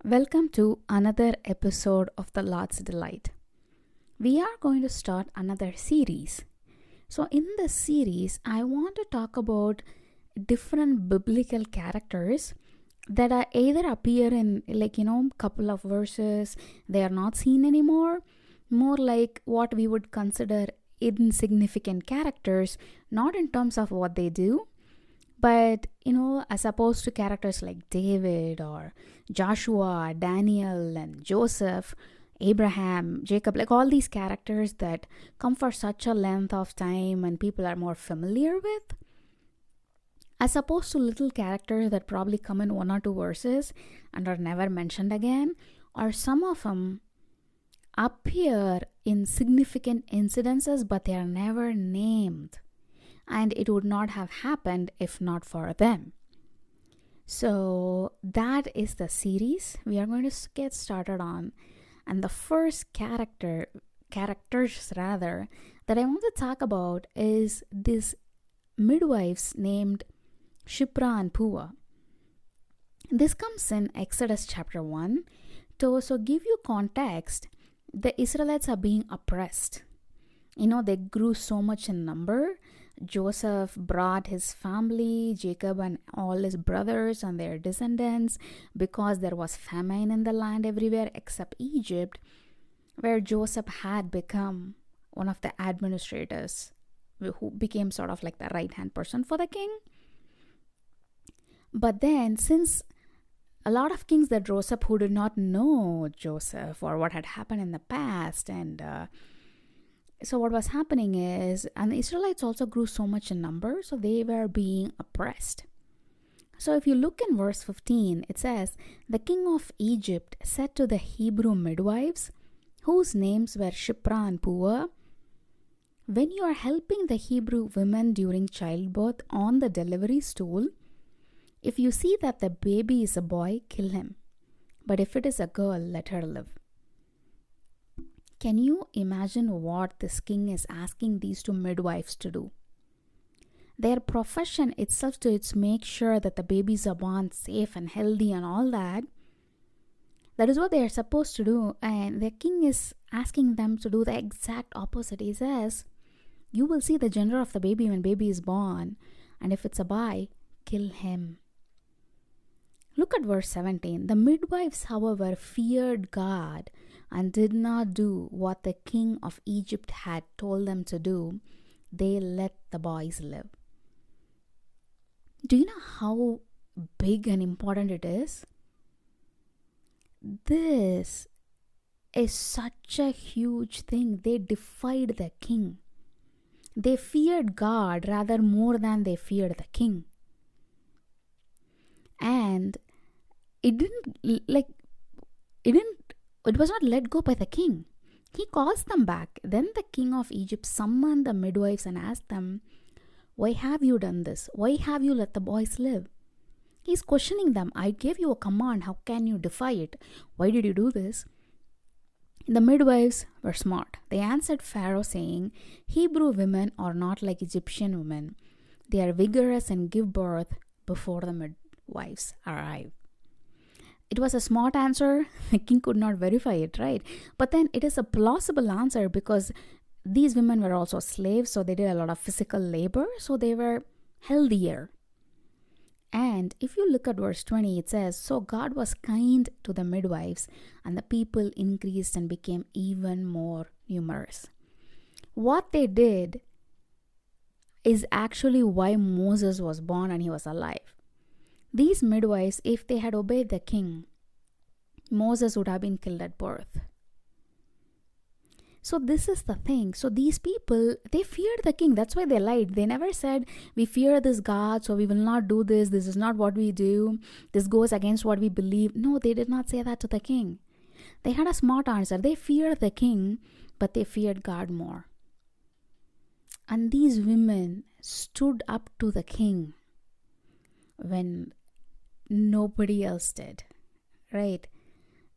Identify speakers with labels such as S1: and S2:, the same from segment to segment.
S1: Welcome to another episode of The Lord's Delight. We are going to start another series. So, in this series, I want to talk about different biblical characters that are either appear in couple of verses, they are not seen anymore, more like what we would consider insignificant characters, not in terms of what they do, but as opposed to characters like David or Joshua, Daniel, and Joseph, Abraham, Jacob, like all these characters that come for such a length of time and people are more familiar with, as opposed to little characters that probably come in one or two verses and are never mentioned again, or some of them appear in significant incidences but they are never named. And it would not have happened if not for them. So that is the series we are going to get started on. And the first characters that I want to talk about is these midwives named Shipra and Puah. This comes in Exodus chapter 1. So give you context, the Israelites are being oppressed. They grew so much in number. Joseph brought his family, Jacob and all his brothers and their descendants, because there was famine in the land everywhere except Egypt, where Joseph had become one of the administrators who became sort of like the right-hand person for the king. But then, since a lot of kings that rose up who did not know Joseph or what had happened in the past, and so what was happening is, and the Israelites also grew so much in number, so they were being oppressed. So if you look in verse 15, it says, "The king of Egypt said to the Hebrew midwives, whose names were Shipra and Puah, when you are helping the Hebrew women during childbirth on the delivery stool, if you see that the baby is a boy, kill him. But if it is a girl, let her live." Can you imagine what this king is asking these two midwives to do? Their profession itself to make sure that the babies are born safe and healthy and all that. That is what they are supposed to do. And the king is asking them to do the exact opposite. He says, you will see the gender of the baby when baby is born. And if it's a boy, kill him. Look at verse 17. The midwives, however, feared God and did not do what the king of Egypt had told them to do. They let the boys live. Do you know how big and important it is? This is such a huge thing. They defied the king. They feared God rather more than they feared the king. And it was not let go by the king. He calls them back. Then the king of Egypt summoned the midwives and asked them, why have you done this? Why have you let the boys live? He's questioning them. I gave you a command. How can you defy it? Why did you do this? The midwives were smart. They answered Pharaoh saying, Hebrew women are not like Egyptian women. They are vigorous and give birth before the midwives arrive. It was a smart answer. The king could not verify it, right? But then it is a plausible answer because these women were also slaves, so they did a lot of physical labor, so they were healthier. And if you look at verse 20, it says, so God was kind to the midwives, and the people increased and became even more numerous. What they did is actually why Moses was born and he was alive. These midwives, if they had obeyed the king, Moses would have been killed at birth. So this is the thing. So these people, they feared the king. That's why they lied. They never said, we fear this God, so we will not do this. This is not what we do. This goes against what we believe. No, they did not say that to the king. They had a smart answer. They feared the king, but they feared God more. And these women stood up to the king when nobody else did, right?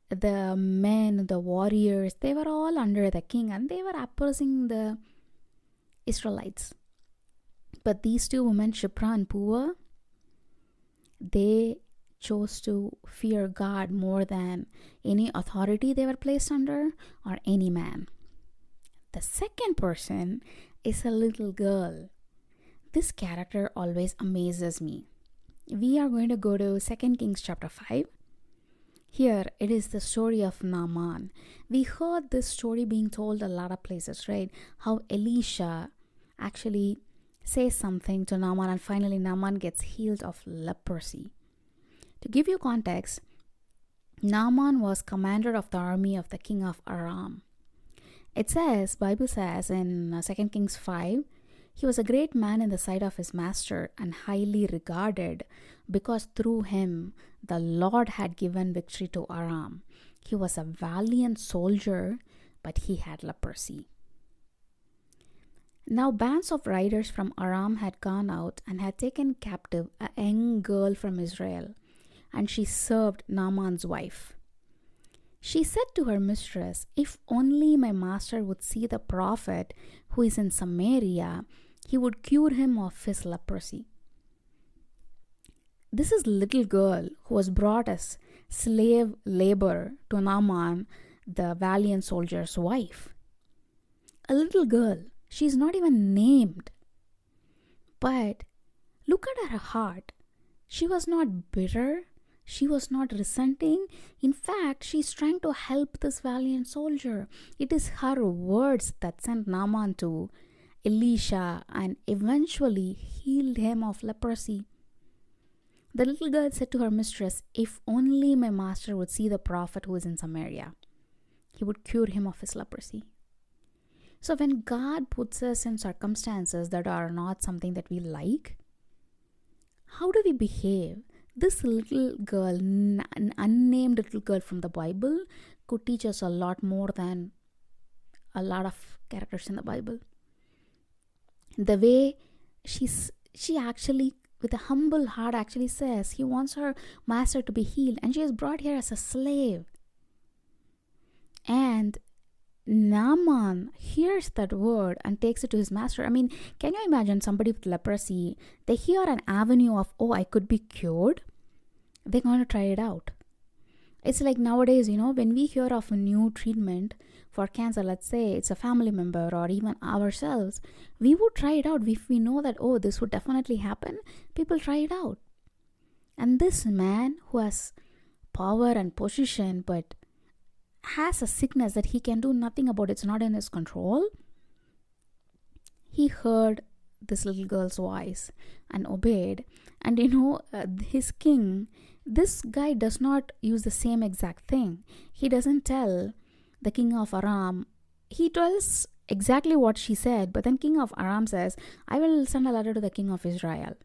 S1: The men, the warriors, they were all under the king and they were opposing the Israelites. But these two women, Shipra and Puah, they chose to fear God more than any authority they were placed under or any man. The second person is a little girl. This character always amazes me. We are going to go to 2 Kings chapter 5. Here it is the story of Naaman. We heard this story being told a lot of places, right? How Elisha actually says something to Naaman and finally Naaman gets healed of leprosy. To give you context, Naaman was commander of the army of the king of Aram. Bible says in 2 Kings 5, he was a great man in the sight of his master and highly regarded because through him the Lord had given victory to Aram. He was a valiant soldier, but he had leprosy. Now bands of riders from Aram had gone out and had taken captive a young girl from Israel, and she served Naaman's wife. She said to her mistress, "If only my master would see the prophet who is in Samaria, he would cure him of his leprosy." This is little girl who was brought as slave labor to Naaman, the valiant soldier's wife. A little girl. She's not even named. But look at her heart. She was not bitter. She was not resenting. In fact, she's trying to help this valiant soldier. It is her words that sent Naaman to Elisha and eventually healed him of leprosy. The little girl said to her mistress, "If only my master would see the prophet who is in Samaria, he would cure him of his leprosy." So when God puts us in circumstances that are not something that we like, how do we behave? This little girl, an unnamed little girl from the Bible, could teach us a lot more than a lot of characters in the Bible. The way she actually, with a humble heart, actually says he wants her master to be healed, and she is brought here as a slave. And Naaman hears that word and takes it to his master. I mean, can you imagine somebody with leprosy? They hear an avenue of, I could be cured. They're going to try it out. It's like nowadays, when we hear of a new treatment for cancer, let's say it's a family member or even ourselves, we would try it out. If we know that, this would definitely happen, people try it out. And this man who has power and position, but has a sickness that he can do nothing about, it's not in his control, he heard this little girl's voice and obeyed. And his king, this guy does not use the same exact thing. He doesn't tell the king of Aram. He tells exactly what she said, but then king of Aram says, "I will send a letter to the king of Israel."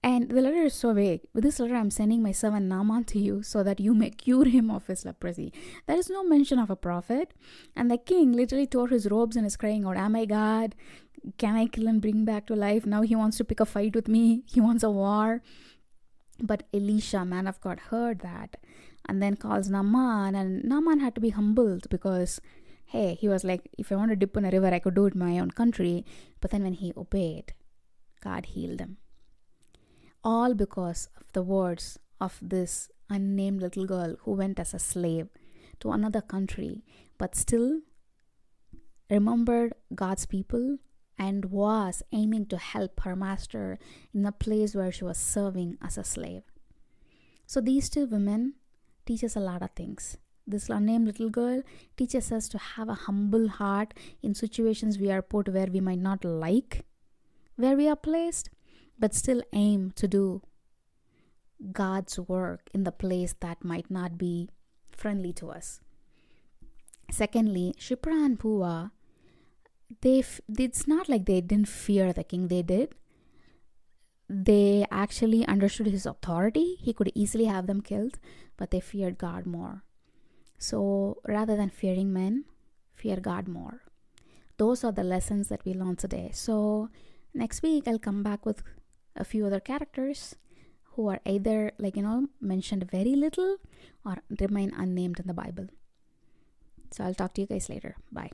S1: And the letter is so vague. With this letter, I'm sending my servant Naaman to you so that you may cure him of his leprosy. There is no mention of a prophet. And the king literally tore his robes and is crying out, "Am I God? Can I kill and bring back to life?" Now he wants to pick a fight with me. He wants a war. But Elisha, man of God, heard that and then calls Naaman. And Naaman had to be humbled because, he was like, if I want to dip in a river, I could do it in my own country. But then when he obeyed, God healed him. All because of the words of this unnamed little girl who went as a slave to another country, but still remembered God's people and was aiming to help her master in the place where she was serving as a slave. So these two women teach us a lot of things. This unnamed little girl teaches us to have a humble heart in situations we are put where we might not like where we are placed, but still aim to do God's work in the place that might not be friendly to us. Secondly, Shipra and Puah, it's not like they didn't fear the king. They did. They actually understood his authority. He could easily have them killed, but they feared God more. So rather than fearing men, fear God more. Those are the lessons that we learned today. So next week, I'll come back with a few other characters who are either mentioned very little or remain unnamed in the Bible. So I'll talk to you guys later. Bye.